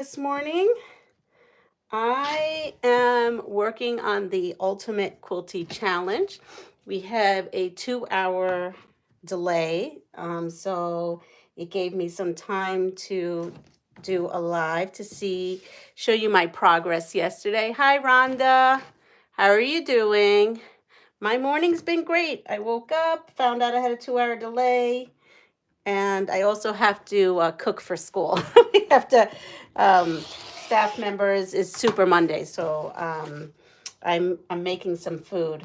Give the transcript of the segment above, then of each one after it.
This morning, I am working on the Ultimate Quilty Challenge. We have a 2 hour delay, so it gave me some time to do a live to show you my progress yesterday. Hi, Rhonda. How are you doing? My morning's been great. I woke up, found out I had a 2 hour delay, and I also have to cook for school. We have to, staff members is Super Monday, so I'm making some food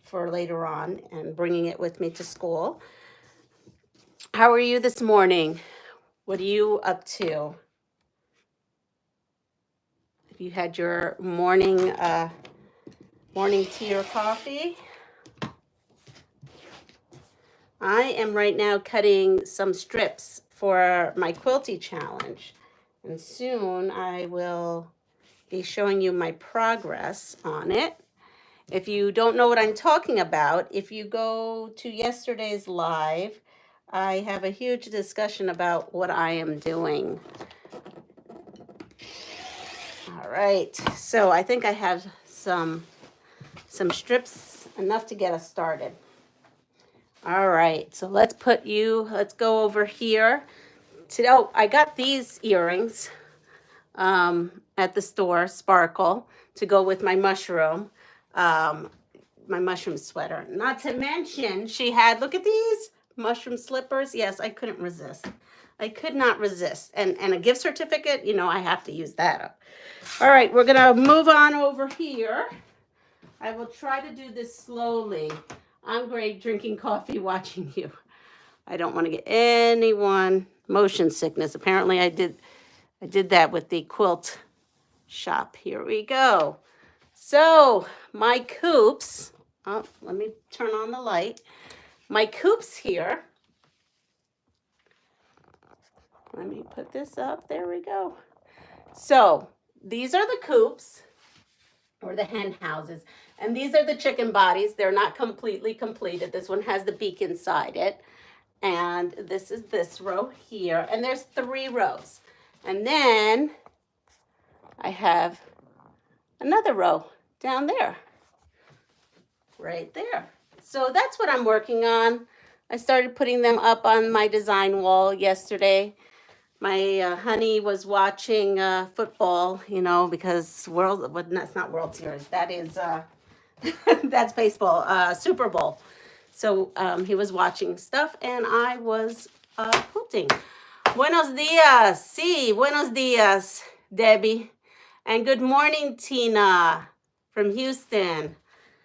for later on and bringing it with me to school. How are you this morning? What are you up to? Have you had your morning tea or coffee? I am right now cutting some strips for my Quilty challenge, and soon I will be showing you my progress on it. If you don't know what I'm talking about, if you go to yesterday's live, I have a huge discussion about what I am doing. All right, so I think I have some strips, enough to get us started. All right, so let's go over here. Oh, I got these earrings at the store, Sparkle, to go with my mushroom sweater. Not to mention, she had, look at these mushroom slippers. Yes, I couldn't resist. I could not resist. And a gift certificate, I have to use that up. All right, we're going to move on over here. I will try to do this slowly. I'm great drinking coffee, watching you. I don't want to get anyone motion sickness. Apparently I did that with the quilt shop. Here we go. So my coops, let me turn on the light. My coops here. Let me put this up. There we go. So these are the coops, or the hen houses. And these are the chicken bodies. They're not completely completed. This one has the beak inside it. And this is this row here. And there's 3 rows. And then I have another row down there. Right there. So that's what I'm working on. I started putting them up on my design wall yesterday. My honey was watching football, because that's not World Series. That is, that's baseball, Super Bowl. So he was watching stuff, and I was quilting. Buenos dias. Sí, buenos dias, Debbie. And good morning, Tina from Houston.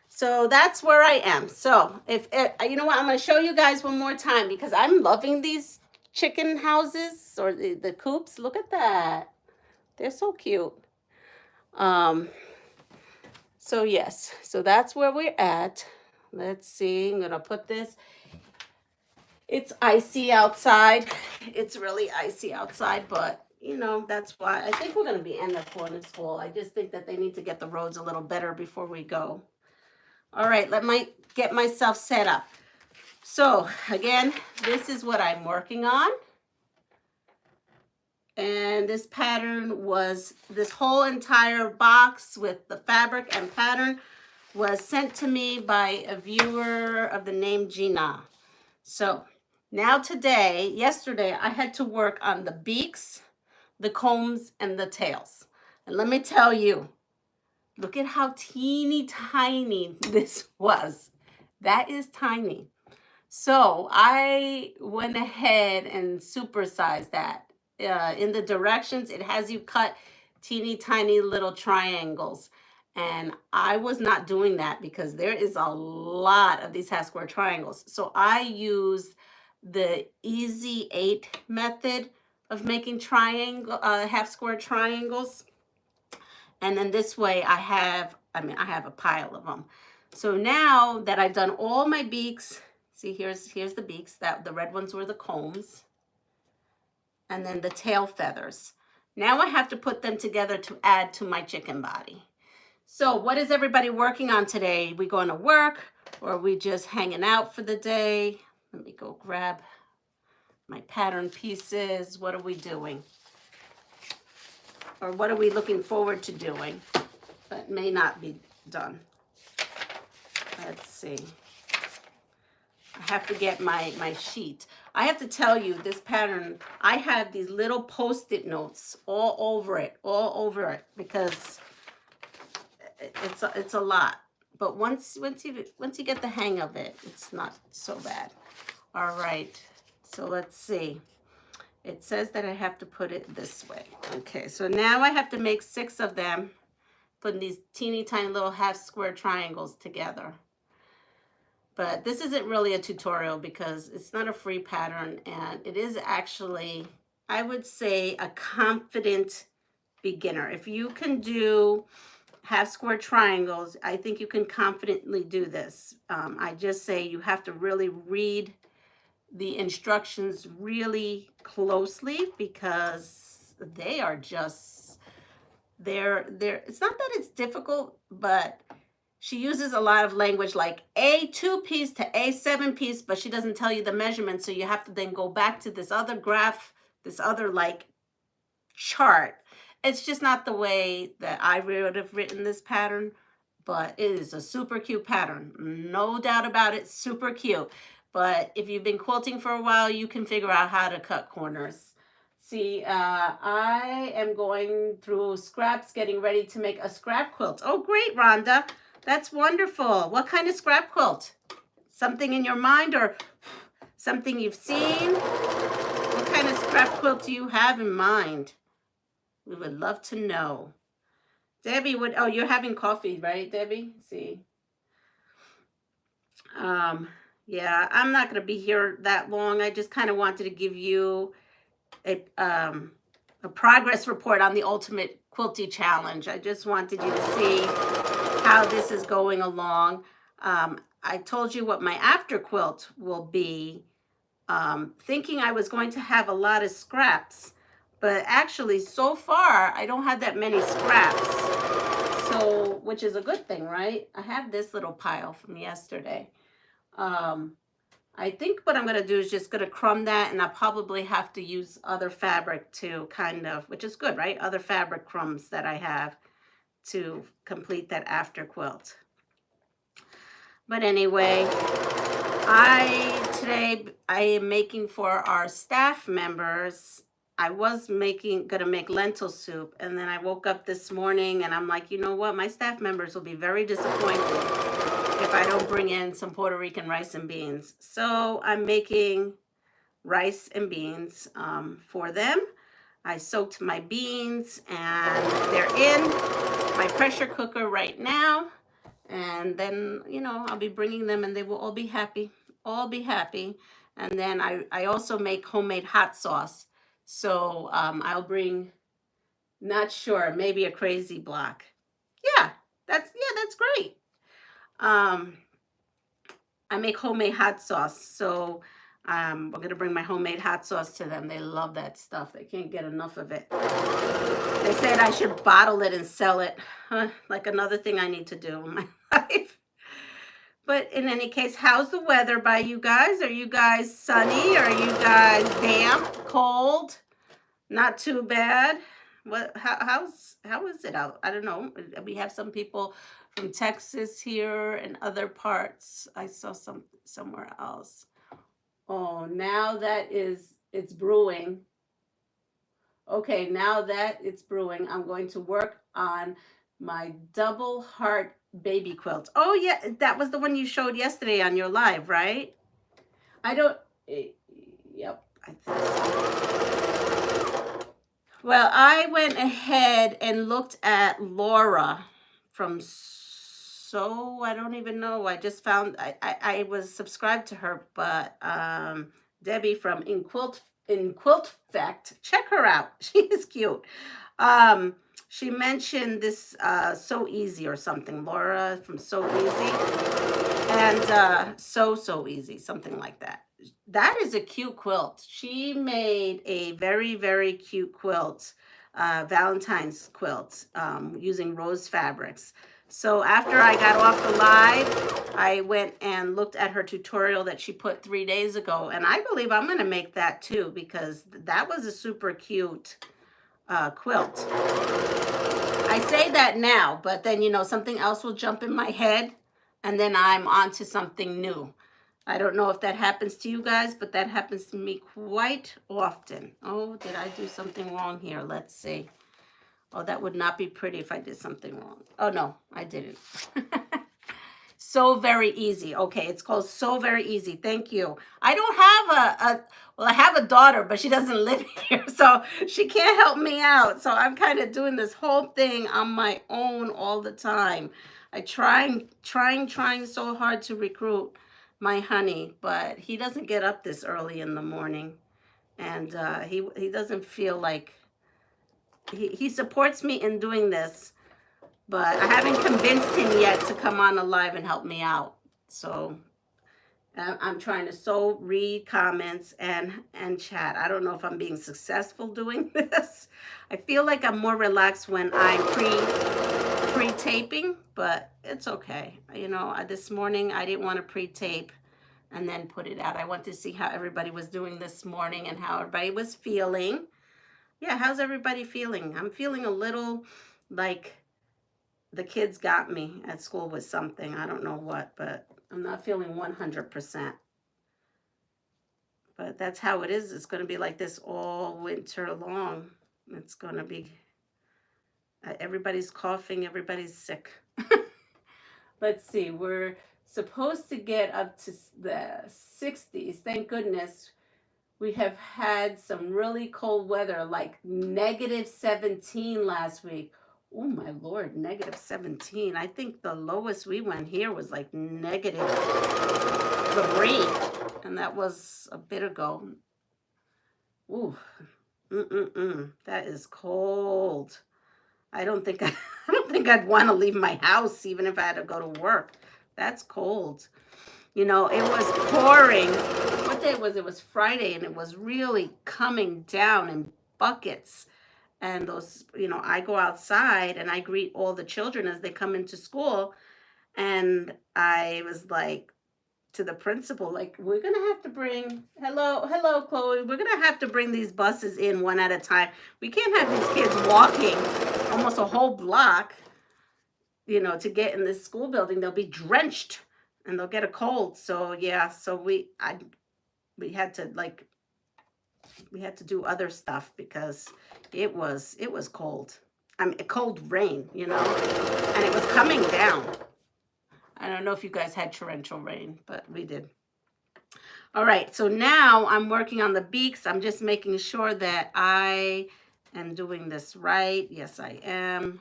So that's where I am. So you know what, I'm going to show you guys one more time because I'm loving these chicken houses, or the coops. Look at that. They're so cute. So yes, so that's where we're at. Let's see. I'm going to put this. It's icy outside. It's really icy outside, but that's why I think we're going to be in the corner school. I just think that they need to get the roads a little better before we go. All right, let me get myself set up. So again, this is what I'm working on. And this pattern was, this whole entire box with the fabric and pattern was sent to me by a viewer of the name Gina. So now yesterday, I had to work on the beaks, the combs, and the tails. And let me tell you, look at how teeny tiny this was. That is tiny. So I went ahead and supersized that. In the directions, it has you cut teeny tiny little triangles. And I was not doing that because there is a lot of these half square triangles. So I used the easy 8 method of making half square triangles. And then this way I have a pile of them. So now that I've done all my beaks, see, here's the beaks. The red ones were the combs. And then the tail feathers. Now I have to put them together to add to my chicken body. So what is everybody working on today? We going to work, or are we just hanging out for the day? Let me go grab my pattern pieces. What are we doing? or what are we looking forward to doing, but may not be done. Let's see. I have to get my sheet. I have to tell you, this pattern, I have these little Post-it notes all over it, because it's a lot. But once you get the hang of it, it's not so bad. All right, so let's see. It says that I have to put it this way. Okay, so now I have to make 6 of them, putting these teeny tiny little half square triangles together. But this isn't really a tutorial because it's not a free pattern, and it is actually, I would say, a confident beginner. If you can do half square triangles, I think you can confidently do this. I just say you have to really read the instructions really closely, because they are just, they're it's not that it's difficult, but she uses a lot of language like A2 piece to A7 piece, but she doesn't tell you the measurement. So you have to then go back to this other graph, this other like chart. It's just not the way that I would have written this pattern, but it is a super cute pattern. No doubt about it, super cute. But if you've been quilting for a while, you can figure out how to cut corners. See, I am going through scraps, getting ready to make a scrap quilt. Oh, great, Rhonda. That's wonderful. What kind of scrap quilt? Something in your mind or something you've seen? What kind of scrap quilt do you have in mind? We would love to know. Debbie would, oh, you're having coffee, right, Debbie? See. Yeah, I'm not going to be here that long. I just kind of wanted to give you a progress report on the Ultimate Quilty Challenge. I just wanted you to see how this is going along. I told you what my after quilt will be, thinking I was going to have a lot of scraps, but actually so far I don't have that many scraps, so, which is a good thing, right? I have this little pile from yesterday. I think what I'm going to do is just going to crumb that, and I'll probably have to use other fabric to kind of, which is good, right? Other fabric crumbs that I have to complete that after quilt. But anyway, today I am making for our staff members. I was gonna make lentil soup, and then I woke up this morning and I'm like, you know what? My staff members will be very disappointed if I don't bring in some Puerto Rican rice and beans. So I'm making rice and beans for them. I soaked my beans and they're in my pressure cooker right now. And then, you know, I'll be bringing them and they will all be happy. All be happy. And then I also make homemade hot sauce. So I'll bring, not sure, maybe a crazy block. Yeah, that's great. I make homemade hot sauce. So I'm going to bring my homemade hot sauce to them. They love that stuff. They can't get enough of it. They said I should bottle it and sell it. Like another thing I need to do in my life. But in any case, how's the weather by you guys? Are you guys sunny? Are you guys damp, cold? Not too bad. How is it out? I don't know. We have some people from Texas here and other parts. I saw somewhere else. Oh, now that it's brewing. Okay, now that it's brewing, I'm going to work on my double heart baby quilt. Oh yeah, that was the one you showed yesterday on your live, right? Yep, I think so. Well, I went ahead and looked at Laura from I don't even know. I just found, I was subscribed to her, but Debbie from In Quilt Fact, check her out. She is cute. She mentioned this So Easy or something. Laura from So Easy. And So Easy, something like that. That is a cute quilt. She made a very, very cute quilt, Valentine's quilt, using rose fabrics. So after I got off the live, I went and looked at her tutorial that she put 3 days ago. And I believe I'm going to make that too, because that was a super cute quilt. I say that now, but then, you know, something else will jump in my head and then I'm on to something new. I don't know if that happens to you guys, but that happens to me quite often. Oh, did I do something wrong here? Let's see. Oh, that would not be pretty if I did something wrong. Oh, no, I didn't. So very easy. Okay, it's called So Very Easy. Thank you. I don't have well, I have a daughter, but she doesn't live here, so she can't help me out. So I'm kind of doing this whole thing on my own all the time. I trying so hard to recruit my honey, but he doesn't get up this early in the morning, and he doesn't feel like he supports me in doing this, but I haven't convinced him yet to come on live and help me out. So I'm trying to read comments and chat. I don't know if I'm being successful doing this. I feel like I'm more relaxed when I'm pre-taping, but it's okay. You know, this morning I didn't want to pre-tape and then put it out. I want to see how everybody was doing this morning and how everybody was feeling. Yeah, how's everybody feeling? I'm feeling a little like the kids got me at school with something. I don't know what, but I'm not feeling 100%. But that's how it is. It's going to be like this all winter long. It's going to be, everybody's coughing, everybody's sick. Let's see, we're supposed to get up to the 60s. Thank goodness. We have had some really cold weather, like -17 last week. Oh my Lord, -17. I think the lowest we went here was like -3, and that was a bit ago. Ooh, that is cold. I don't think I'd want to leave my house even if I had to go to work. That's cold. You know, it was pouring. What day was it? It was Friday, and it was really coming down in buckets. And those, you know, I go outside and I greet all the children as they come into school. And I was like to the principal, like, we're going to have to bring, hello, Chloe, we're going to have to bring these buses in one at a time. We can't have these kids walking almost a whole block, you know, to get in this school building. They'll be drenched and they'll get a cold. So yeah, so we had to do other stuff because it was cold. I mean, cold rain, you know, and it was coming down. I don't know if you guys had torrential rain, but we did. All right, so now I'm working on the beaks. I'm just making sure that I am doing this right. Yes, I am.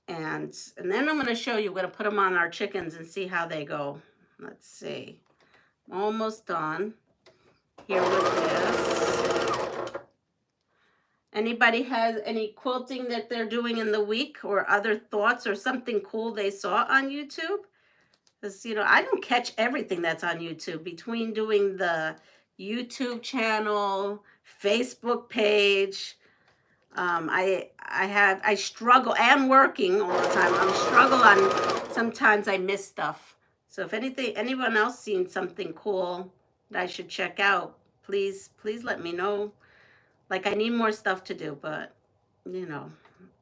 And then I'm going to show you, we're going to put them on our chickens and see how they go. Let's see. I'm almost done here with this. Anybody has any quilting that they're doing in the week or other thoughts or something cool they saw on YouTube? Because, you know, I don't catch everything that's on YouTube. Between doing the YouTube channel, Facebook page, I struggle, and working all the time. I'm struggle on, sometimes I miss stuff. So if anyone else seen something cool that I should check out, please let me know. Like, I need more stuff to do, but you know,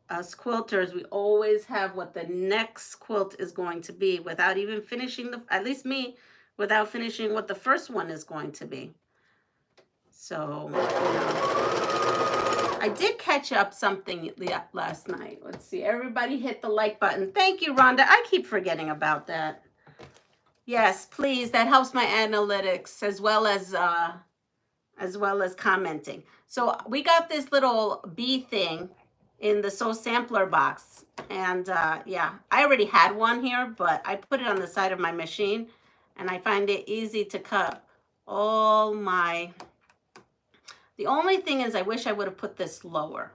us quilters, we always have what the next quilt is going to be without even finishing at least me, without finishing what the first one is going to be. So, you know, I did catch up something last night. Let's see. Everybody hit the like button. Thank you, Rhonda. I keep forgetting about that. Yes, please. That helps my analytics as well as commenting. So we got this little bee thing in the So Sampler box. And yeah, I already had one here, but I put it on the side of my machine and I find it easy to cut all my... The only thing is I wish I would have put this lower.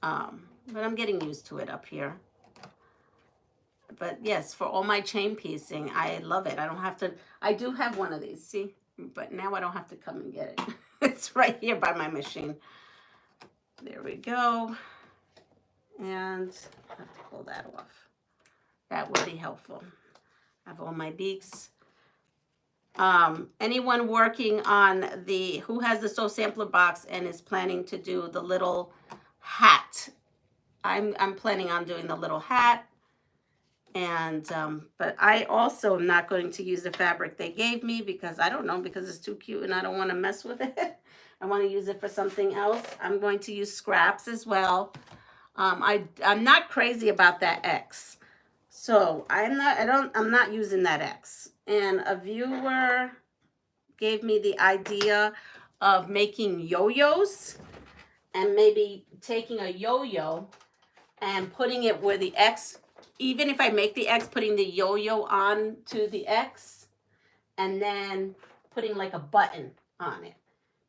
But I'm getting used to it up here. But yes, for all my chain piecing, I love it. I don't have to... I do have one of these, see? But now I don't have to come and get it. It's right here by my machine. There we go. And I have to pull that off. That would be helpful. I have all my beaks. Anyone working on who has the Sew Sampler box and is planning to do the little hat. I'm planning on doing the little hat. And but I also am not going to use the fabric they gave me because I don't know, because it's too cute and I don't want to mess with it. I want to use it for something else. I'm going to use scraps as well. I'm not crazy about that X. So I'm not using that X. And a viewer gave me the idea of making yo-yos and maybe taking a yo-yo and putting it where the X, even if I make the X, putting the yo-yo on to the X and then putting like a button on it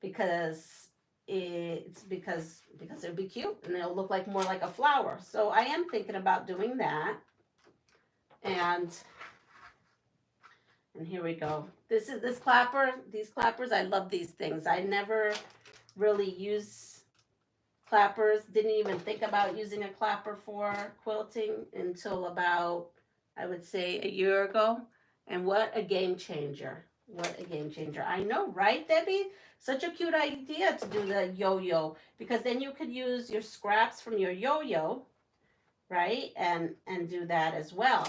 because it'll be cute and it'll look like more like a flower. So I am thinking about doing that. And here we go. This clapper, these clappers, I love these things. I never really use clappers, didn't even think about using a clapper for quilting until about, I would say, a year ago. And what a game changer. What a game changer. I know, right, Debbie? Such a cute idea to do the yo-yo, because then you could use your scraps from your yo-yo, right? And do that as well.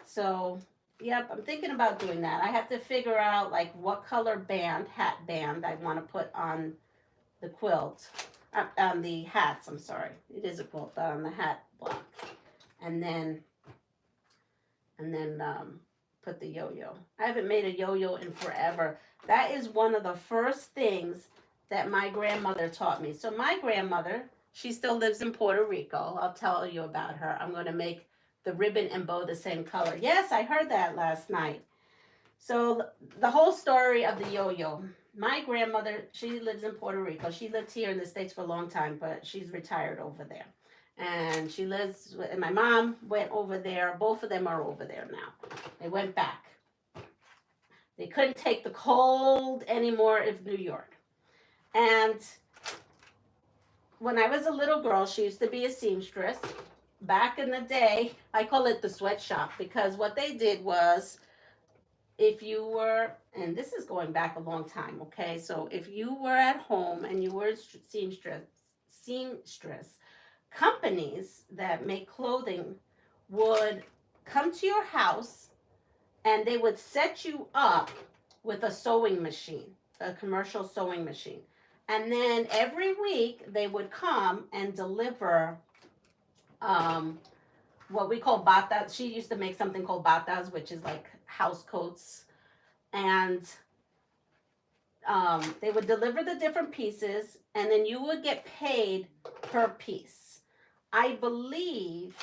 So, yep, I'm thinking about doing that. I have to figure out like what color band, hat band I want to put on the quilt. On the hats, I'm sorry. It is a quilt, but on the hat block. And then put the yo-yo. I haven't made a yo-yo in forever. That is one of the first things that my grandmother taught me. So my grandmother, she still lives in Puerto Rico. I'll tell you about her. I'm going to make the ribbon and bow the same color. Yes, I heard that last night. So the whole story of the yo-yo. My grandmother, she lives in Puerto Rico. She lived here in the States for a long time, but she's retired over there. And she lives, and my mom went over there. Both of them are over there now. They went back. They couldn't take the cold anymore of New York. And when I was a little girl, she used to be a seamstress. Back in the day, I call it the sweatshop, because what they did was, if you were, and this is going back a long time, okay? So if you were at home and you were a seamstress, companies that make clothing would come to your house and they would set you up with a sewing machine, a commercial sewing machine. And then every week they would come and deliver what we call batas. She used to make something called batas, which is like house coats. And they would deliver the different pieces, and then you would get paid per piece. I believe,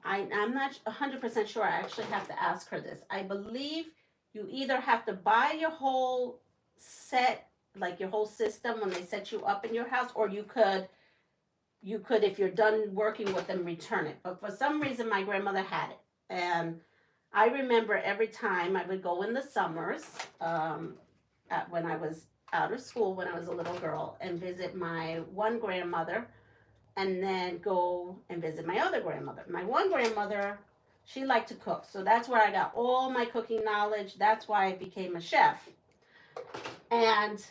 I'm not 100% sure. I actually have to ask her this. I believe you either have to buy your whole set, like your whole system when they set you up in your house, or you could, if you're done working with them, return it. But for some reason, my grandmother had it. And I remember every time I would go in the summers, when I was out of school, when I was a little girl, and visit my one grandmother, and then go and visit my other grandmother. My one grandmother, she liked to cook. So that's where I got all my cooking knowledge. That's why I became a chef. And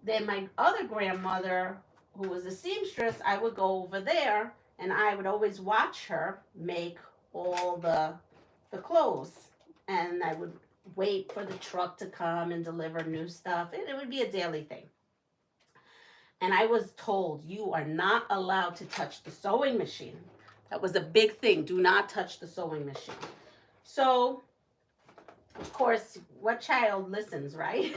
then my other grandmother, who was a seamstress, I would go over there and I would always watch her make all the clothes. And I would wait for the truck to come and deliver new stuff. It would be a daily thing. And I was told, you are not allowed to touch the sewing machine. That was a big thing. Do not touch the sewing machine. So, of course, what child listens, right?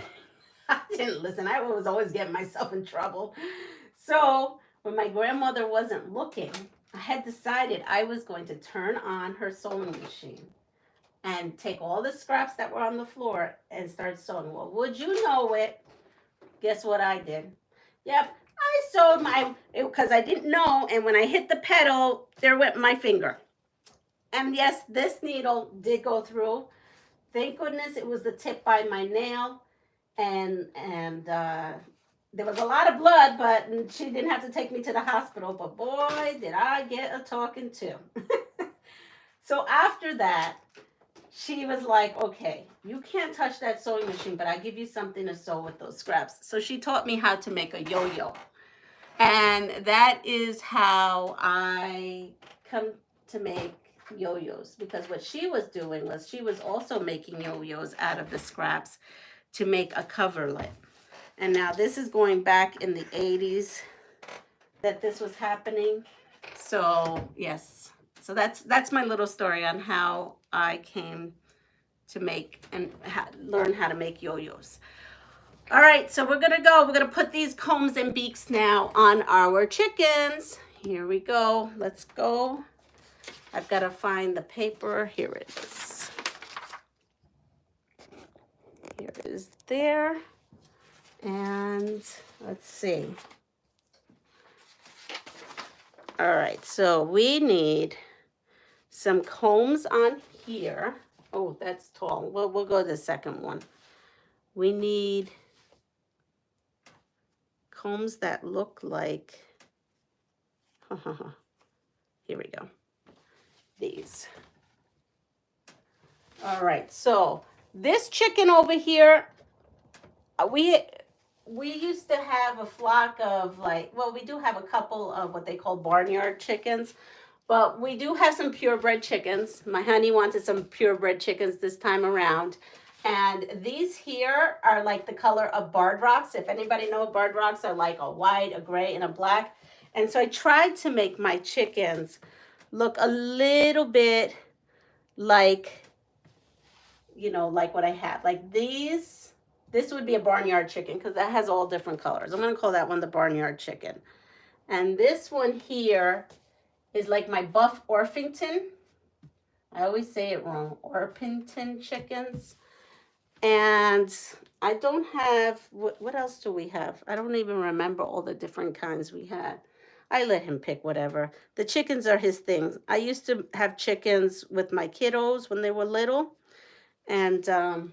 I didn't listen. I was always getting myself in trouble. So, when my grandmother wasn't looking, I had decided I was going to turn on her sewing machine and take all the scraps that were on the floor and start sewing. Well, would you know it? Guess what I did? Yep, I sewed because I didn't know, and when I hit the pedal, there went my finger. And yes, this needle did go through. Thank goodness it was the tip by my nail, and there was a lot of blood, but she didn't have to take me to the hospital. But boy, did I get a talking to. So after that, she was like, okay, you can't touch that sewing machine, but I'll give you something to sew with those scraps. So she taught me how to make a yo-yo. And that is how I come to make yo-yos, because what she was doing was she was also making yo-yos out of the scraps to make a coverlet. And now this is going back in the 80s that this was happening. So yes, so that's my little story on how I came to make and learn how to make yo-yos. All right, so we're gonna put these combs and beaks now on our chickens. Here we go. Let's go. I've got to find the paper. Here it is. Here it is there. And let's see. All right, so we need some combs on here. Oh, that's tall. Well, we'll go to the second one. We need combs that look like, here we go, these. All right, so this chicken over here, we used to have a flock of we do have a couple of what they call barnyard chickens, but we do have some purebred chickens. My honey wanted some purebred chickens this time around. And these here are like the color of barred rocks. If anybody knows, barred rocks are like a white, a gray, and a black. And so I tried to make my chickens look a little bit like, like what I have. Like this would be a barnyard chicken because that has all different colors. I'm going to call that one the barnyard chicken. And this one here is like my buff Orpington. I always say it wrong. Orpington chickens. And I don't have, what else do we have? I don't even remember all the different kinds we had. I let him pick whatever. The chickens are his things. I used to have chickens with my kiddos when they were little. And then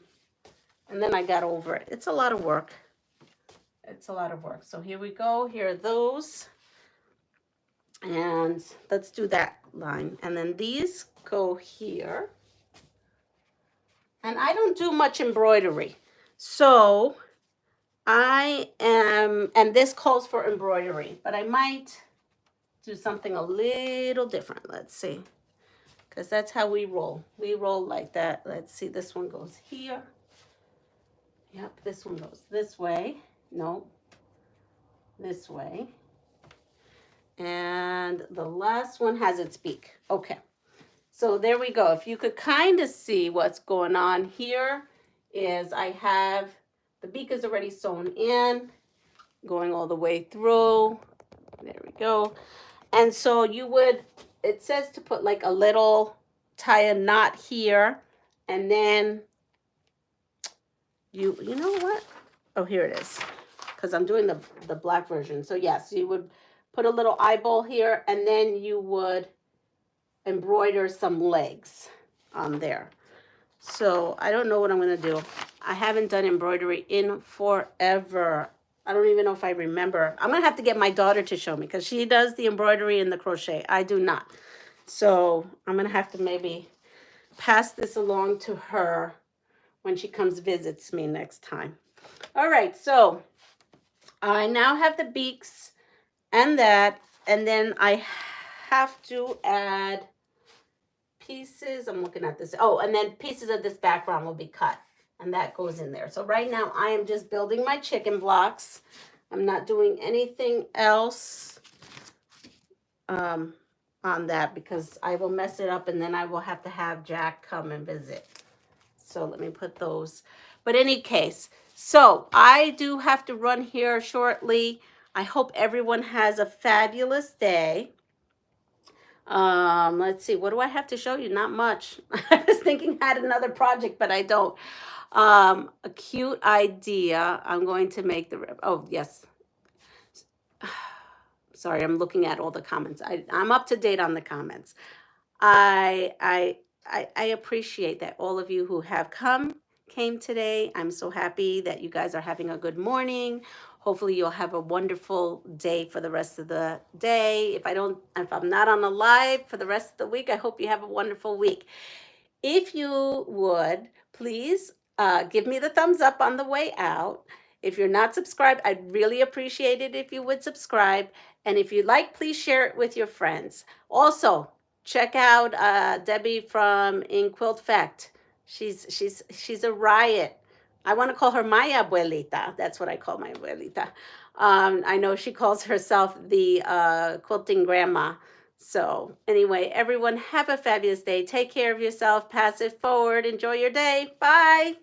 I got over it. It's a lot of work. It's a lot of work. So here we go. Here are those. And let's do that line. And then these go here. And I don't do much embroidery. So and this calls for embroidery, but I might do something a little different. Let's see. Because that's how we roll. We roll like that. Let's see. This one goes here. Yep, this one goes this way. No, this way. And the last one has its beak. Okay. So there we go. If you could kind of see what's going on here is I have the beak is already sewn in, going all the way through. There we go. And so it says to put like a little, tie a knot here, and then you know what? Oh, here it is, because I'm doing the black version. So yes, you would put a little eyeball here, and then you would embroider some legs on there. So I don't know what I'm going to do. I haven't done embroidery in forever. I don't even know if I remember. I'm going to have to get my daughter to show me because she does the embroidery and the crochet. I do not. So I'm going to have to maybe pass this along to her when she comes visits me next time. All right. So I now have the beaks and that. And then I have to add pieces. I'm looking at this. Oh, and then pieces of this background will be cut. And that goes in there. So right now I am just building my chicken blocks. I'm not doing anything else on that because I will mess it up and then I will have to have Jack come and visit. So let me put those. But in any case, so I do have to run here shortly. I hope everyone has a fabulous day. Let's see, what do I have to show you? Not much. I was thinking I had another project, but I don't. A cute idea. I'm going to make oh, yes. Sorry, I'm looking at all the comments. I'm up to date on the comments. I appreciate that all of you who have came today. I'm so happy that you guys are having a good morning. Hopefully you'll have a wonderful day for the rest of the day. If I'm not on the live for the rest of the week, I hope you have a wonderful week. If you would, please give me the thumbs up on the way out. If you're not subscribed, I'd really appreciate it if you would subscribe. And if you like, please share it with your friends. Also, check out Debbie from In Quilt Fact. She's a riot. I want to call her my abuelita. That's what I call my abuelita. I know she calls herself the quilting grandma. So, anyway, everyone, have a fabulous day. Take care of yourself. Pass it forward. Enjoy your day. Bye.